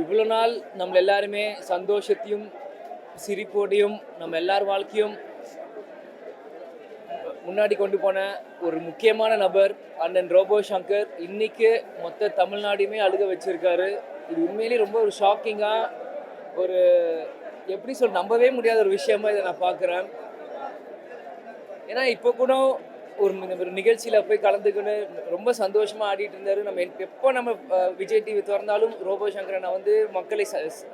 இவ்வளோ நாள் நம்ம எல்லாருமே சந்தோஷத்தையும் சிரிப்போடையும் நம்ம எல்லார் வாழ்க்கையும் முன்னாடி கொண்டு போன ஒரு முக்கியமான நபர் அண்ணன் ரோபோ சங்கர் இன்னைக்கு மொத்த தமிழ்நாடுமே அழுக வச்சிருக்காரு. இது உண்மையிலேயே ரொம்ப ஒரு ஷாக்கிங்காக ஒரு எப்படி நம்பவே முடியாத ஒரு விஷயமா இதை நான் பார்க்குறேன். ஏன்னா இப்போ கூட ஒரு நிகழ்ச்சியில் போய் கலந்துக்கின்னு ரொம்ப சந்தோஷமாக ஆடிட்டு இருந்தார். எப்போ நம்ம விஜய் டிவி திறந்தாலும் ரோபோ சங்கரை நான் மக்களை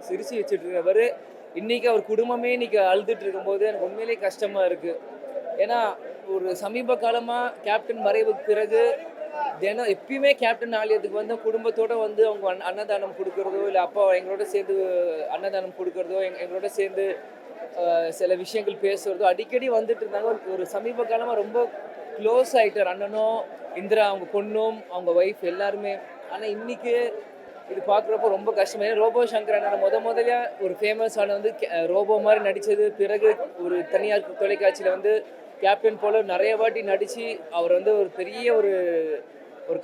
சிரிச்சு வச்சுட்டு இருக்கவர். இன்றைக்கி அவர் குடும்பமே இன்றைக்கி அழுதுட்டு இருக்கும்போது எனக்கு உண்மையிலே கஷ்டமாக இருக்குது. ஏன்னா ஒரு சமீப காலமாக கேப்டன் மறைவுக்கு பிறகு எப்பயுமே கேப்டன் ஆலயத்துக்கு குடும்பத்தோடு அவங்க அன்னதானம் கொடுக்குறதோ இல்லை அப்பா எங்களோட சேர்ந்து அன்னதானம் கொடுக்குறதோ எங்களோட சேர்ந்து சில விஷயங்கள் பேசுகிறதோ அடிக்கடி வந்துட்டு இருந்தாங்க. ஒரு சமீப காலமாக ரொம்ப க்ளோஸ் ஆகிட்டார் அண்ணனும் இந்திரா அவங்க பொண்ணும் அவங்க ஒய்ஃப் எல்லாருமே. ஆனால் இன்றைக்கி இது பார்க்குறப்போ ரொம்ப கஷ்டமாக. ஏன்னா ரோபோ சங்கர் அண்ணன் முதல்ல ஒரு ஃபேமஸான ரோபோ மாதிரி நடித்தது. பிறகு ஒரு தனியார் தொலைக்காட்சியில் கேப்டன் போல் நிறைய வாட்டி நடித்து அவர் ஒரு பெரிய ஒரு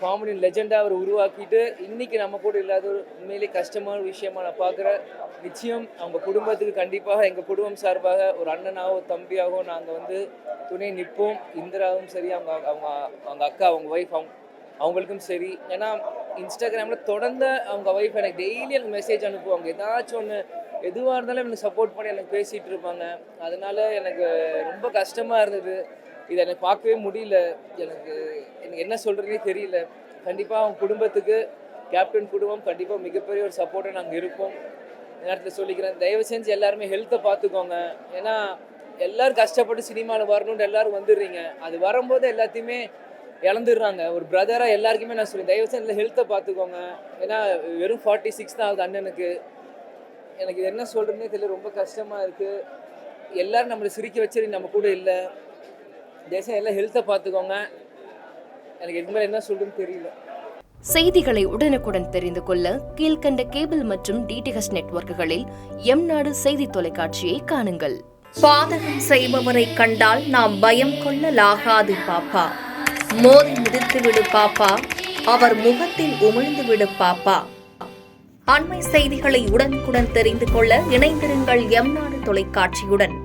காமெடி லெஜெண்டாக அவர் உருவாக்கிட்டு இன்றைக்கி நம்ம கூட இல்லாத ஒரு உண்மையிலே கஷ்டமான விஷயமா நான் பார்க்குறேன். நிச்சயம் அவங்க குடும்பத்துக்கு கண்டிப்பாக எங்கள் குடும்பம் சார்பாக ஒரு அண்ணனாகவோ தம்பியாகவோ நாங்கள் துணை நிற்போம். இந்திராவும் சரி அவங்க அக்கா அவங்க ஒய்ஃப் அவங்களுக்கும் சரி. ஏன்னா இன்ஸ்டாகிராமில் தொடர்ந்து அவங்க ஒய்ஃப் எனக்கு டெய்லி எனக்கு மெசேஜ் அனுப்புவாங்க. ஏதாச்சும் ஒன்று எதுவாக இருந்தாலும் எனக்கு சப்போர்ட் பண்ணி எனக்கு பேசிகிட்டு இருப்பாங்க. அதனால் எனக்கு ரொம்ப கஷ்டமாக இருந்தது. இதை எனக்கு பார்க்கவே முடியல. எனக்கு என்ன சொல்கிறதுனே தெரியல. கண்டிப்பாக அவங்க குடும்பத்துக்கு கேப்டன் குடும்பம் கண்டிப்பாக மிகப்பெரிய ஒரு சப்போர்ட்டாக நாங்கள் இருப்போம். நேரத்தில் சொல்லிக்கிறேன், தயவு செஞ்சு எல்லாருமே ஹெல்த்தை பார்த்துக்கோங்க. ஏன்னா எல்லோரும் கஷ்டப்பட்டு சினிமாவில் வரணுன்ட்டு எல்லோரும் வந்துடுறீங்க. அது வரும்போது எல்லாத்தையுமே இழந்துடுறாங்க. ஒரு பிரதராக எல்லாருக்குமே நான் சொல்லுவேன், தயவு செஞ்சு ஹெல்த்தை பார்த்துக்கோங்க. ஏன்னா வெறும் 46 தான் ஆகுது அண்ணனுக்கு. எனக்கு இது என்ன சொல்கிறதுனே தெரியல. ரொம்ப கஷ்டமாக இருக்குது. எல்லோரும் நம்மளை சிரிக்க வச்சு நம்ம கூட இல்லை. தேசம் எல்லாம் ஹெல்த்தை பார்த்துக்கோங்க. எனக்கு இதுக்கு மேலே என்ன சொல்கிறதுன்னு தெரியல. செய்திகளை உடனுக்குடன் தெரிந்து கொள்ள கீழ்கண்ட கேபிள் மற்றும் டிடிஹெச் நெட்வொர்க்குகளில் எம்நாடு செய்தி தொலைக்காட்சியை காணுங்கள். பாதகம் செய்பவரை கண்டால் நாம் பயம் கொள்ளலாகாது பாப்பா. மோதி மிதித்து விடு பாப்பா, அவர் முகத்தில் உமிழ்ந்து விடு பாப்பா. அண்மை செய்திகளை உடனுக்குடன் தெரிந்து கொள்ள இணைந்திருங்கள் எம்நாடு தொலைக்காட்சியுடன்.